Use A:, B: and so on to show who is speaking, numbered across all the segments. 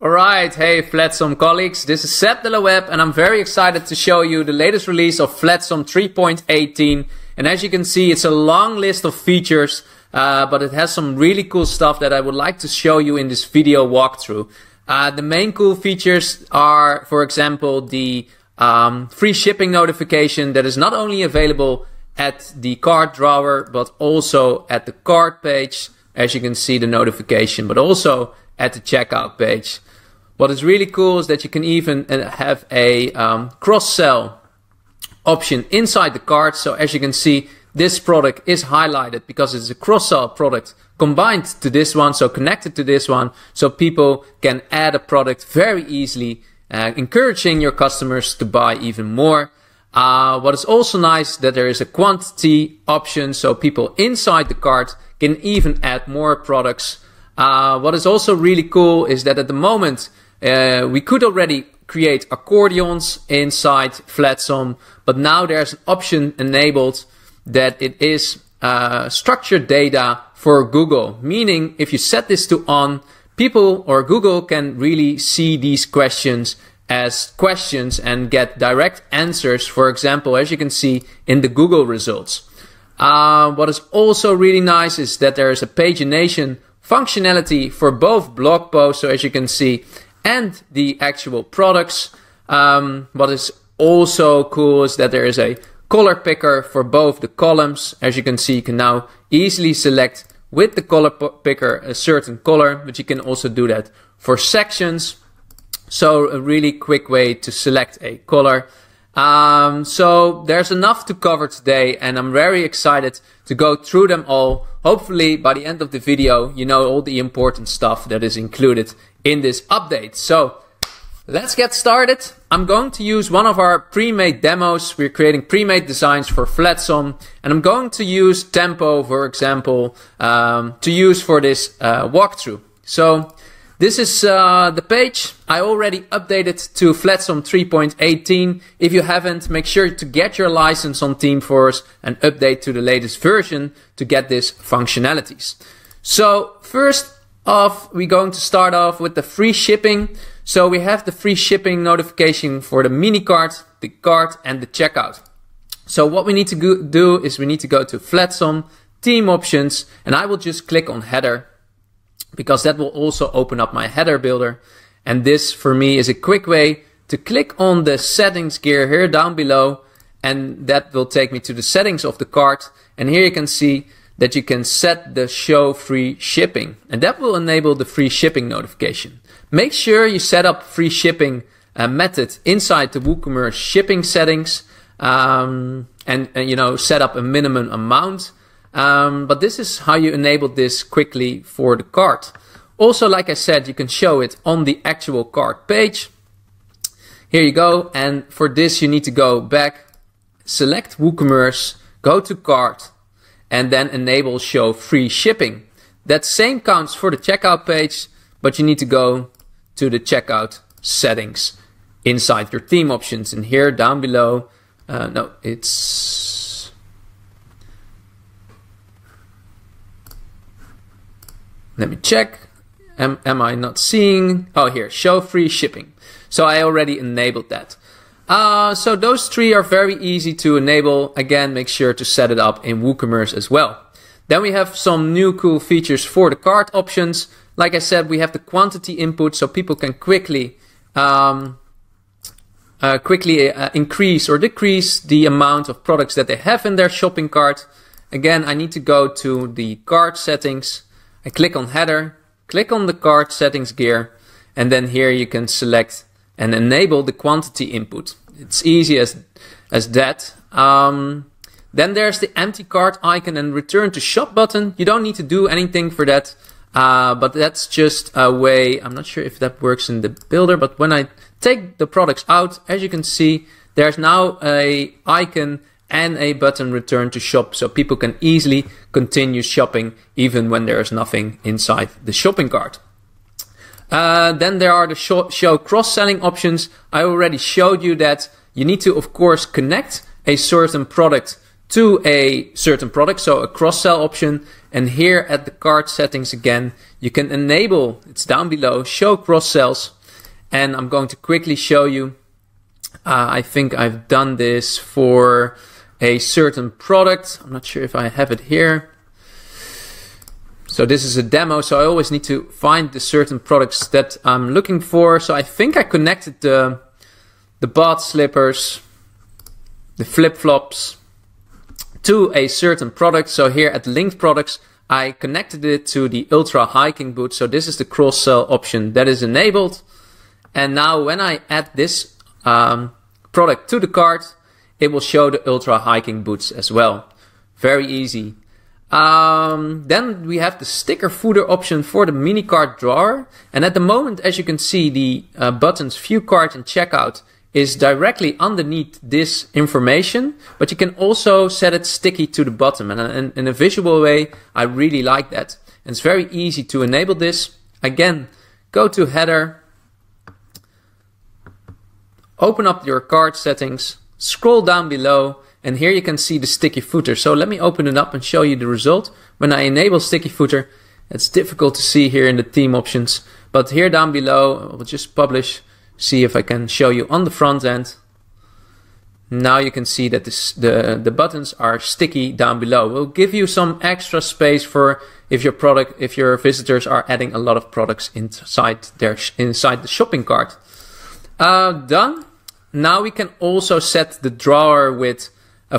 A: Alright, hey Flatsome colleagues, this is Seb de la Web and I'm very excited to show you the latest release of Flatsome 3.18. And as you can see, it's a long list of features, but it has some really cool stuff that I would like to show you in this video walkthrough. The main cool features are, for example, the free shipping notification that is not only available at the cart drawer, but also at the cart page, as you can see the notification, but also at the checkout page. What is really cool is that you can even have a cross-sell option inside the cart. So as you can see, this product is highlighted because it's a cross-sell product combined to this one, so connected to this one, so people can add a product very easily, encouraging your customers to buy even more. What is also nice that there is a quantity option, so people inside the cart can even add more products. What is also really cool is that at the moment we could already create accordions inside Flatsome, but now there's an option enabled that it is structured data for Google, meaning if you set this to on, people or Google can really see these questions as questions and get direct answers, for example, as you can see in the Google results. What is also really nice is that there is a pagination functionality for both blog posts, so as you can see, and the actual products. What is also cool is that there is a color picker for both the columns. As you can see, you can now easily select with the color picker a certain color, but you can also do that for sections. So a really quick way to select a color. So there's enough to cover today and I'm very excited to go through them all. Hopefully by the end of the video, you know all the important stuff that is included in this update. So let's get started. I'm going to use one of our pre-made demos. We're creating pre-made designs for Flatsome, and I'm going to use Tempo, for example, to use for this walkthrough. So this is the page. I already updated to Flatsome 3.18. If you haven't, make sure to get your license on Teamforce and update to the latest version to get these functionalities. So first off, we're going to start off with the free shipping. So we have the free shipping notification for the mini cart, the cart, and the checkout. So what we need to do is we need to go to Flatsome, Theme Options, and I will just click on Header, because that will also open up my header builder. And this for me is a quick way to click on the settings gear here down below, and that will take me to the settings of the cart. And here you can see that you can set the show free shipping, and that will enable the free shipping notification. Make sure you set up free shipping method inside the WooCommerce shipping settings, and you know, set up a minimum amount. But this is how you enable this quickly for the cart. Also, like I said, you can show it on the actual cart page. Here you go. And for this, you need to go back, select WooCommerce, go to cart, and then enable show free shipping. That same counts for the checkout page, but you need to go to the checkout settings inside your theme options. And here down below, no, it's... Let me check. Am I not seeing? Oh, here, show free shipping. So I already enabled that. So those three are very easy to enable. Again, make sure to set it up in WooCommerce as well. Then we have some new cool features for the cart options. Like I said, we have the quantity input, so people can quickly increase or decrease the amount of products that they have in their shopping cart. Again, I need to go to the cart settings. I click on header, click on the cart settings gear, and then here you can select and enable the quantity input. It's easy as that. Then there's the empty cart icon and return to shop button. You don't need to do anything for that, but that's just a way. I'm not sure if that works in the builder, but when I take the products out, as you can see, there's now a icon and a button return to shop, so people can easily continue shopping even when there is nothing inside the shopping cart. Then there are the show cross-selling options. I already showed you that you need to, of course, connect a certain product to a certain product, so a cross-sell option. And here at the cart settings again, you can enable, it's down below, show cross sells. And I'm going to quickly show you, I think I've done this for a certain product. I'm not sure if I have it here. So this is a demo, so I always need to find the certain products that I'm looking for. So I think I connected the bot slippers, the flip-flops, to a certain product. So here at linked products, I connected it to the ultra hiking boot. So this is the cross-sell option that is enabled. And now when I add this product to the cart, it will show the ultra hiking boots as well. Very easy. Then we have the sticker footer option for the mini cart drawer. And at the moment, as you can see, the buttons view cart and checkout is directly underneath this information, but you can also set it sticky to the bottom. And in a visual way, I really like that. And it's very easy to enable this. Again, go to header, open up your cart settings, scroll down below, and here you can see the sticky footer. So let me open it up and show you the result. When I enable sticky footer, it's difficult to see here in the theme options, but here down below, I'll just publish, see if I can show you on the front end. Now you can see that the buttons are sticky down below. We'll give you some extra space for if your visitors are adding a lot of products inside the shopping cart. Done. Now we can also set the drawer width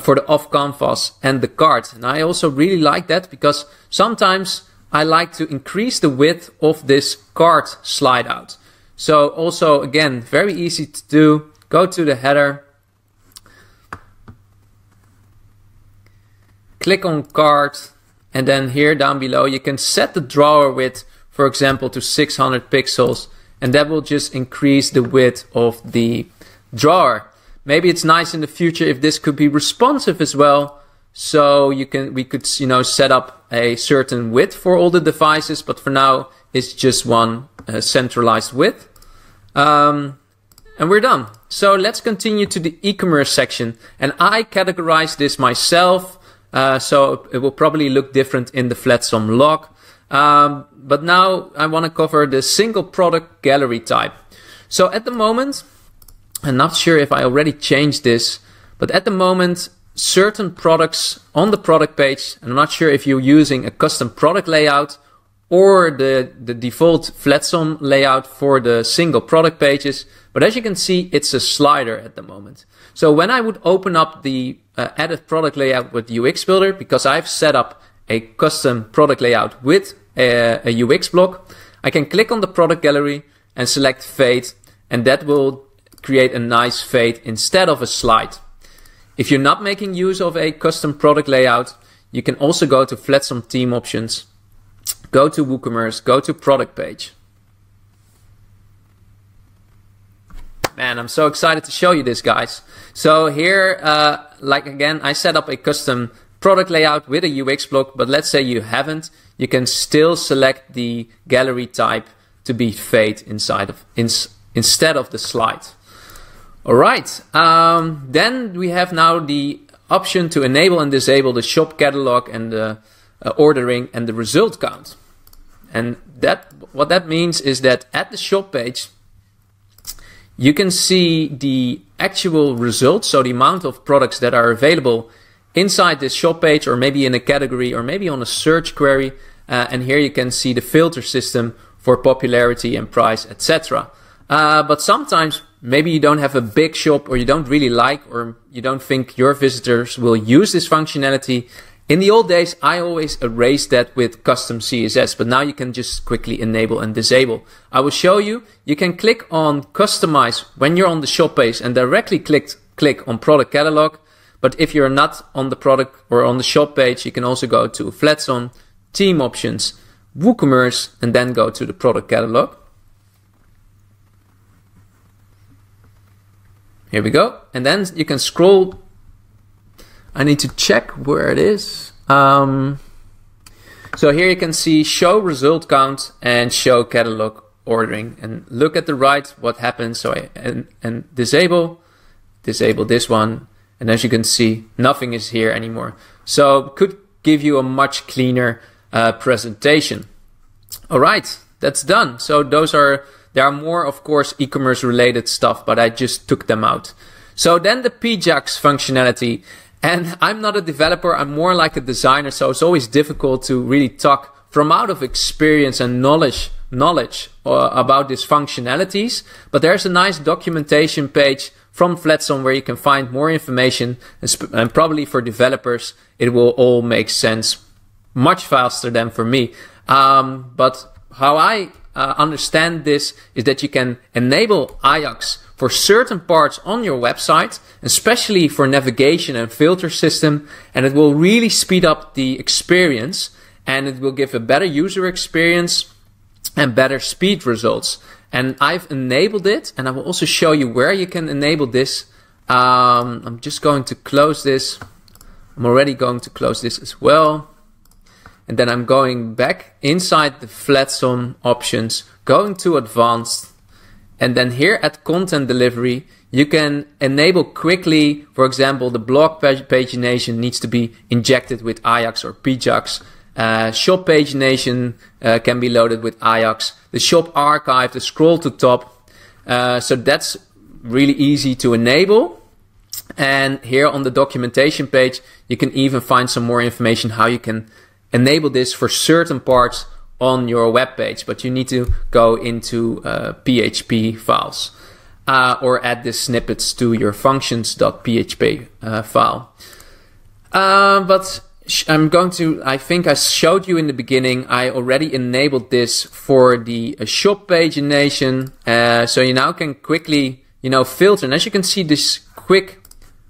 A: for the off canvas and the cart. And I also really like that because sometimes I like to increase the width of this cart slide out. So also, again, very easy to do. Go to the header, click on cart, and then here down below you can set the drawer width, for example, to 600 pixels, and that will just increase the width of the drawer. Maybe it's nice in the future if this could be responsive as well. So we could set up a certain width for all the devices, but for now it's just one centralized width. And we're done. So let's continue to the e-commerce section, and I categorize this myself, so it will probably look different in the Flatsome log. But now I want to cover the single product gallery type. So at the moment, I'm not sure if I already changed this, but at the moment, certain products on the product page, and I'm not sure if you're using a custom product layout or the default Flatsome layout for the single product pages, but as you can see, it's a slider at the moment. So when I would open up the added product layout with UX Builder, because I've set up a custom product layout with a UX block, I can click on the product gallery and select fade, and that will create a nice fade instead of a slide. If you're not making use of a custom product layout, you can also go to Flatsome theme options, go to WooCommerce, go to product page. Man, I'm so excited to show you this, guys. So here, like again, I set up a custom product layout with a UX block, but let's say you haven't, you can still select the gallery type to be fade instead of the slide. All right, then we have now the option to enable and disable the shop catalog and the ordering and the result count. And what that means is that at the shop page, you can see the actual results, so the amount of products that are available inside this shop page, or maybe in a category, or maybe on a search query. And here you can see the filter system for popularity and price, etc. But sometimes maybe you don't have a big shop, or you don't really like, or you don't think your visitors will use this functionality. In the old days, I always erased that with custom CSS, but now you can just quickly enable and disable. I will show you. You can click on customize when you're on the shop page and directly click on product catalog. But if you're not on the product or on the shop page, you can also go to Flatsome, theme options, WooCommerce, and then go to the product catalog. Here we go. And then you can scroll. I need to check where it is. So here you can see show result count and show catalog ordering. And look at the right what happens. So and disable this one. And as you can see, nothing is here anymore. So it could give you a much cleaner presentation. All right, that's done. So there are more, of course, e-commerce related stuff, but I just took them out. So then the Pjax functionality. And I'm not a developer, I'm more like a designer, so it's always difficult to really talk from out of experience and knowledge about these functionalities. But there's a nice documentation page from Flatsome where you can find more information, and probably for developers it will all make sense much faster than for me. But how I understand this is that you can enable Ajax for certain parts on your website, especially for navigation and filter system, and it will really speed up the experience, and it will give a better user experience and better speed results. And I've enabled it, and I will also show you where you can enable this. I'm just going to close this. I'm already going to close this as well. And then I'm going back inside the Flatsome options, going to advanced. And then here at content delivery, you can enable quickly, for example, the blog pagination needs to be injected with Ajax or Pjax. Shop pagination can be loaded with Ajax. The shop archive, the scroll to top. So that's really easy to enable. And here on the documentation page, you can even find some more information how you can enable this for certain parts on your web page, but you need to go into PHP files or add the snippets to your functions.php file. But I think I showed you in the beginning, I already enabled this for the shop pagination. So you now can quickly, filter. And as you can see, this quick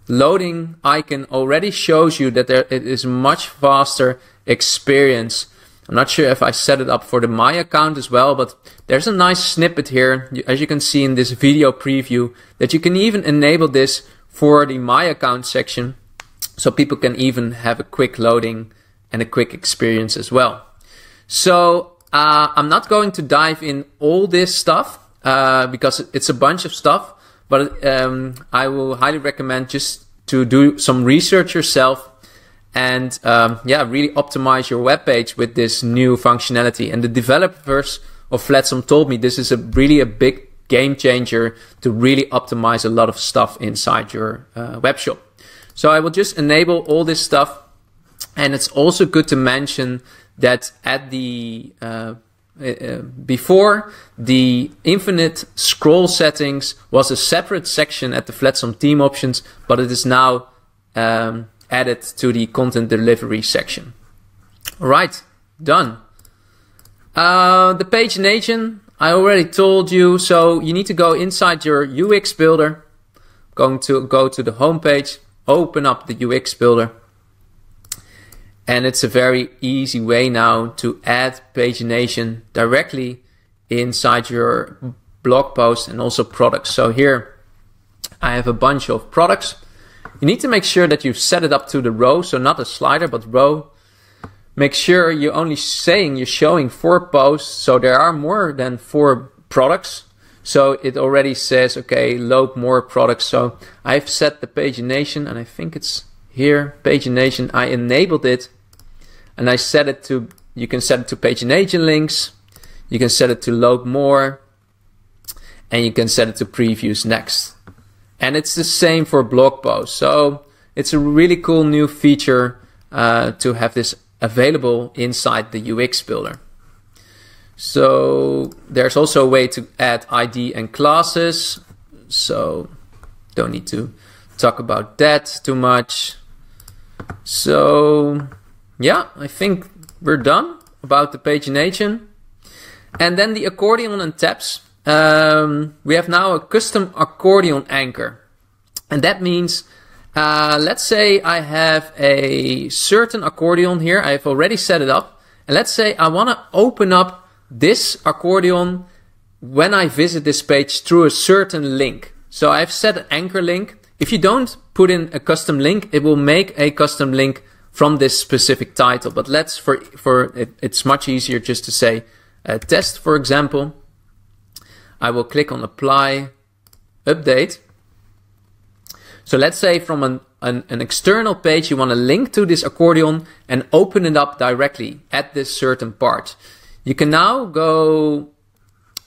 A: loading icon already shows you that it is much faster experience. I'm not sure if I set it up for the My account as well, but there's a nice snippet here, as you can see in this video preview, that you can even enable this for the My account section, so people can even have a quick loading and a quick experience as well. So I'm not going to dive in all this stuff because it's a bunch of stuff, but I will highly recommend just to do some research yourself and really optimize your web page with this new functionality. And the developers of Flatsome told me this is really a big game changer to really optimize a lot of stuff inside your web shop. So I will just enable all this stuff. And it's also good to mention that at the before, the infinite scroll settings was a separate section at the Flatsome theme options, but it is now added to the content delivery section. All right, done. The pagination, I already told you, so you need to go inside your UX builder. Going to go to the home page, open up the UX builder. And it's a very easy way now to add pagination directly inside your blog post and also products. So here I have a bunch of products. You need to make sure that you've set it up to the row, so not a slider, but row. Make sure you're only saying you're showing 4 posts, so there are more than 4 products. So it already says, okay, load more products. So I've set the pagination, and I think it's here, pagination. I enabled it, and I set it to, you can set it to pagination links, you can set it to load more, and you can set it to previews next. And it's the same for blog posts. So it's a really cool new feature to have this available inside the UX builder. So there's also a way to add ID and classes. So don't need to talk about that too much. So yeah, I think we're done about the pagination. And then the accordion and tabs. We have now a custom accordion anchor. And that means, let's say I have a certain accordion here. I've already set it up. And let's say I want to open up this accordion when I visit this page through a certain link. So I've set an anchor link. If you don't put in a custom link, it will make a custom link from this specific title. But let's, it's much easier just to say test, for example. I will click on apply, update. So let's say from an external page, you want to link to this accordion and open it up directly at this certain part. You can now go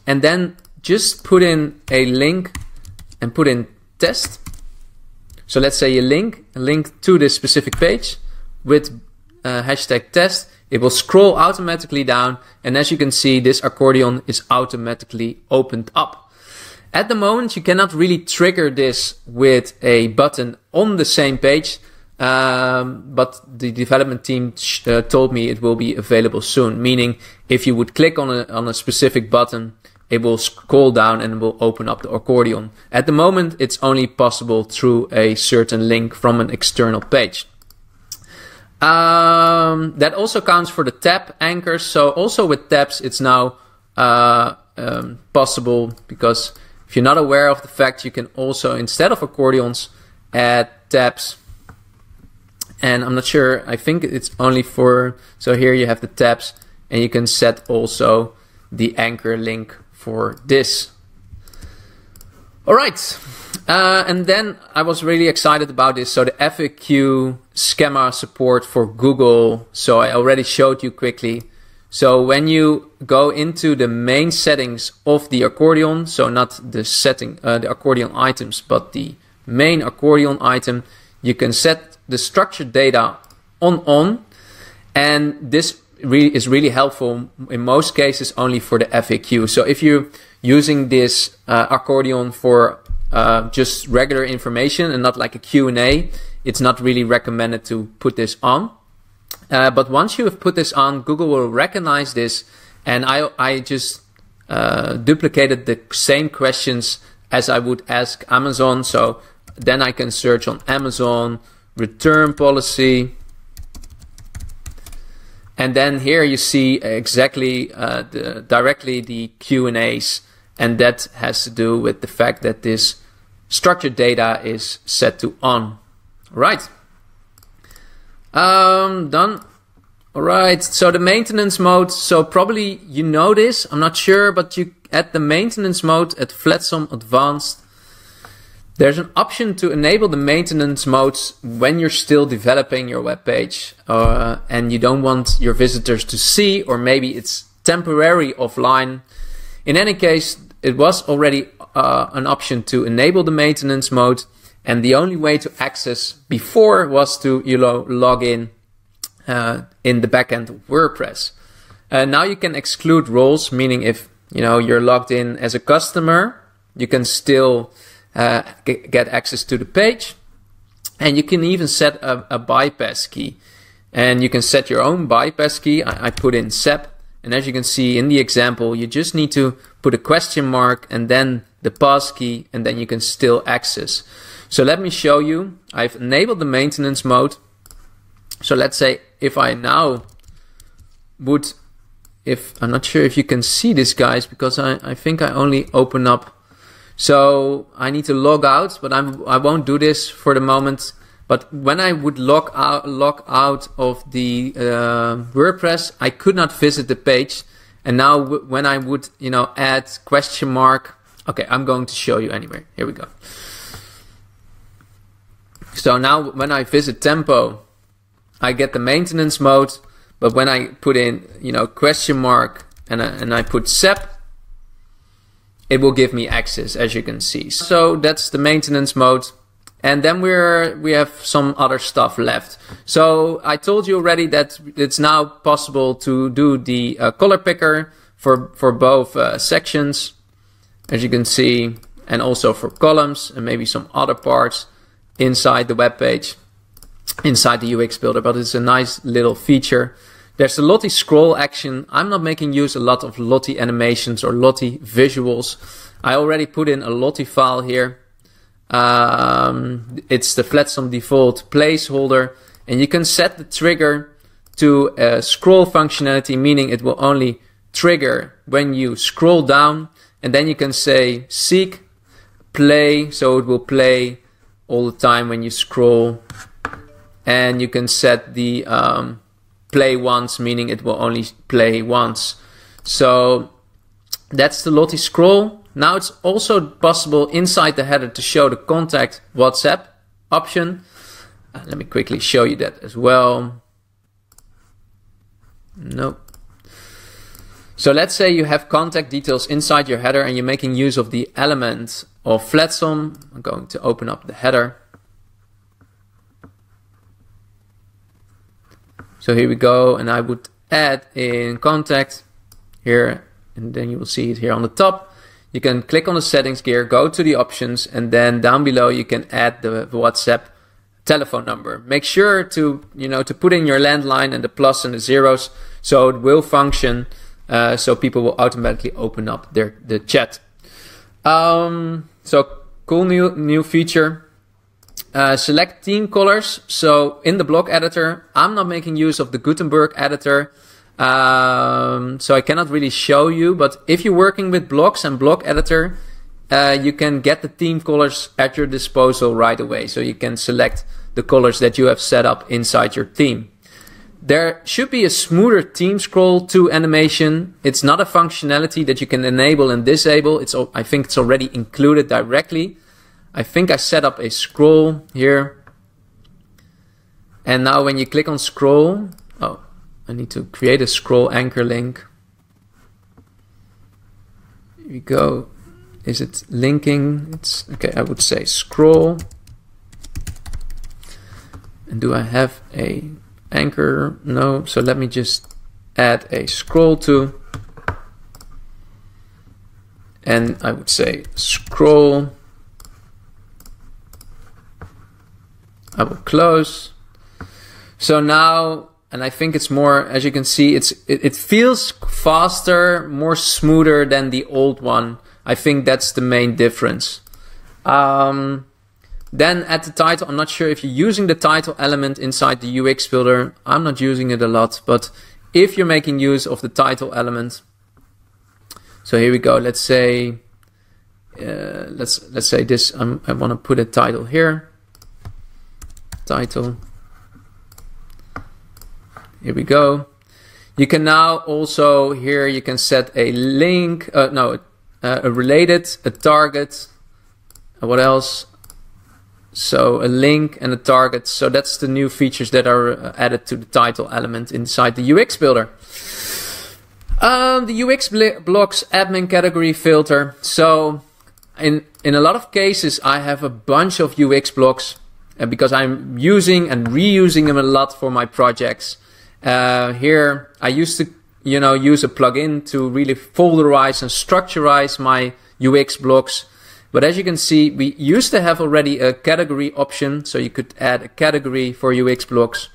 A: and then just put in a link and put in test. So let's say you link to this specific page with hashtag test. It will scroll automatically down, and as you can see, this accordion is automatically opened up. At the moment, you cannot really trigger this with a button on the same page, but the development team told me it will be available soon, meaning if you would click on a specific button, it will scroll down and will open up the accordion. At the moment, it's only possible through a certain link from an external page. That also counts for the tab anchors. So also with tabs, it's now possible, because if you're not aware of the fact, you can also, instead of accordions, add tabs. And I'm not sure, I think it's only for, so here you have the tabs, and you can set also the anchor link for this. All right. And then I was really excited about this. So the FAQ schema support for Google. So I already showed you quickly. So when you go into the main settings of the accordion, so not the setting, the accordion items, but the main accordion item, you can set the structured data on. And this is really helpful in most cases only for the FAQ. So if you're using this accordion for just regular information and not like a Q&A, it's not really recommended to put this on. But once you have put this on, Google will recognize this, and I just duplicated the same questions as I would ask Amazon. So then I can search on Amazon, return policy, and then here you see exactly directly the Q&As, and that has to do with the fact that this structured data is set to on. Right. Done. All right. So the maintenance mode. So probably you know this. I'm not sure, but you at the maintenance mode at Flatsome Advanced, there's an option to enable the maintenance modes when you're still developing your web page, and you don't want your visitors to see, or maybe it's temporary offline. In any case, it was already an option to enable the maintenance mode, and the only way to access before was to log in the backend of WordPress. Now you can exclude roles, meaning if you're logged in as a customer, you can still get access to the page, and you can even set a bypass key, and you can set your own bypass key. I put in SEP, and as you can see in the example, you just need to put a question mark and then the pass key, and then you can still access. So let me show you. I've enabled the maintenance mode. So let's say if I now would, I'm not sure if you can see this, guys, because I think I only open up. So I need to log out, but I won't do this for the moment. But when I would log out of the WordPress, I could not visit the page. And now when I would, add question mark, okay, I'm going to show you anyway. Here we go. So now when I visit Tempo, I get the maintenance mode. But when I put in, question mark and I put SEP, it will give me access, as you can see. So that's the maintenance mode. And then we have some other stuff left. So I told you already that it's now possible to do the color picker for both sections, as you can see, and also for columns and maybe some other parts inside the web page, inside the UX builder. But it's a nice little feature. There's the Lottie scroll action. I'm not making use a lot of Lottie animations or Lottie visuals. I already put in a Lottie file here. It's the Flatsome default placeholder, and you can set the trigger to a scroll functionality, meaning it will only trigger when you scroll down, and then you can say seek play, so it will play all the time when you scroll, and you can set the play once, meaning it will only play once. So that's the Lottie scroll. Now it's also possible inside the header to show the contact WhatsApp. option. Let me quickly show you that as well. Nope. So let's say you have contact details inside your header and you're making use of the element of Flatsome. I'm going to open up the header. So here we go, and I would add in contact here, and then you will see it here on the top. You can click on the settings gear, go to the options, and then down below you can add the WhatsApp telephone number. Make sure to to put in your landline and the plus and the zeros, so it will function. So people will automatically open up the chat. So cool new feature. Select theme colors. So in the block editor, I'm not making use of the Gutenberg editor, so I cannot really show you. But if you're working with blocks and block editor, you can get the theme colors at your disposal right away. So you can select the colors that you have set up inside your theme. There should be a smoother theme scroll to animation. It's not a functionality that you can enable and disable. I think it's already included directly. I think I set up a scroll here. And now when you click on scroll, oh, I need to create a scroll anchor link. Here we go. Is it linking? It's okay, I would say scroll. And do I have a anchor? No, so let me just add a scroll to. And I would say scroll. I will close. So now, and I think it's more, as you can see, it feels faster, more smoother than the old one. I think that's the main difference. Then at the title, I'm not sure if you're using the title element inside the UX builder. I'm not using it a lot, but if you're making use of the title element, so here we go. Let's say, let's say this. I want to put a title here. Title. Here we go. You can now also here you can set a link, a related, a target, what else? So a link and a target. So that's the new features that are added to the title element inside the UX builder. The UX blocks admin category filter. So in a lot of cases I have a bunch of UX blocks. Because I'm using and reusing them a lot for my projects. Here I used to use a plugin to really folderize and structurize my UX blocks. But as you can see, we used to have already a category option, so you could add a category for UX blocks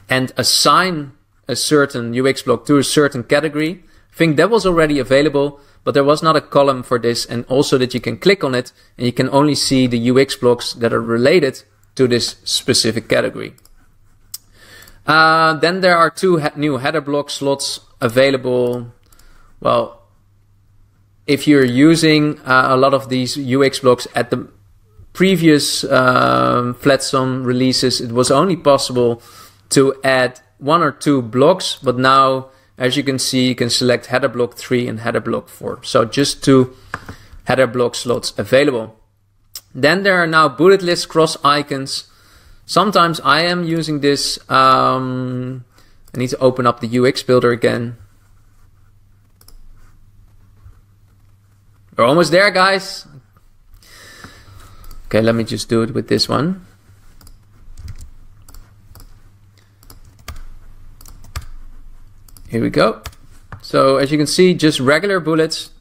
A: and assign a certain UX block to a certain category. I think that was already available, but there was not a column for this, and also that you can click on it and you can only see the UX blocks that are related to this specific category. Then there are two new header block slots available. Well, if you're using a lot of these UX blocks at the previous Flatsome releases, it was only possible to add 1 or 2 blocks, but now, as you can see, you can select header block 3 and header block 4. So just 2 header block slots available. Then there are now bullet list cross icons. Sometimes I am using this. I need to open up the UX builder again. We're almost there, guys. Okay, let me just do it with this one. Here we go. So as you can see, just regular bullets.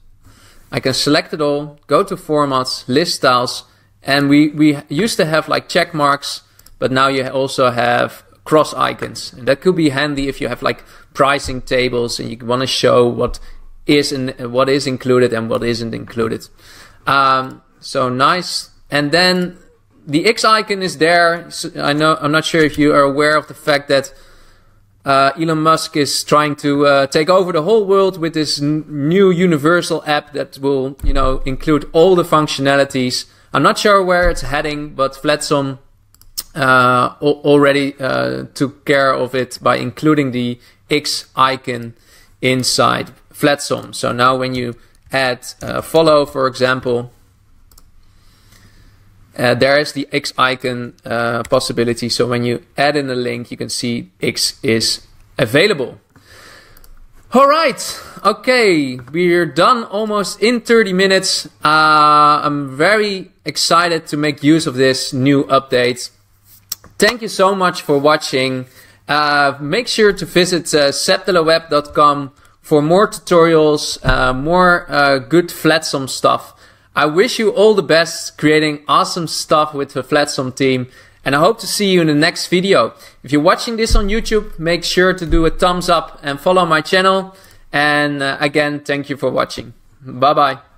A: I can select it all, go to formats, list styles, and we used to have like check marks, but now you also have cross icons. And that could be handy if you have like pricing tables and you want to show what is included and what isn't included. So nice. And then the X icon is there. So I'm not sure if you are aware of the fact that Elon Musk is trying to take over the whole world with this new universal app that will, include all the functionalities. I'm not sure where it's heading, but Flatsome already took care of it by including the X icon inside Flatsome. So now when you add follow, for example, there is the X icon possibility. So when you add in a link, you can see X is available. All right. Okay. We're done almost in 30 minutes. I'm very excited to make use of this new update. Thank you so much for watching. Make sure to visit septheleweb.com for more tutorials, more good Flatsome stuff. I wish you all the best creating awesome stuff with the Flatsome team, and I hope to see you in the next video. If you're watching this on YouTube, make sure to do a thumbs up and follow my channel. And again, thank you for watching. Bye bye.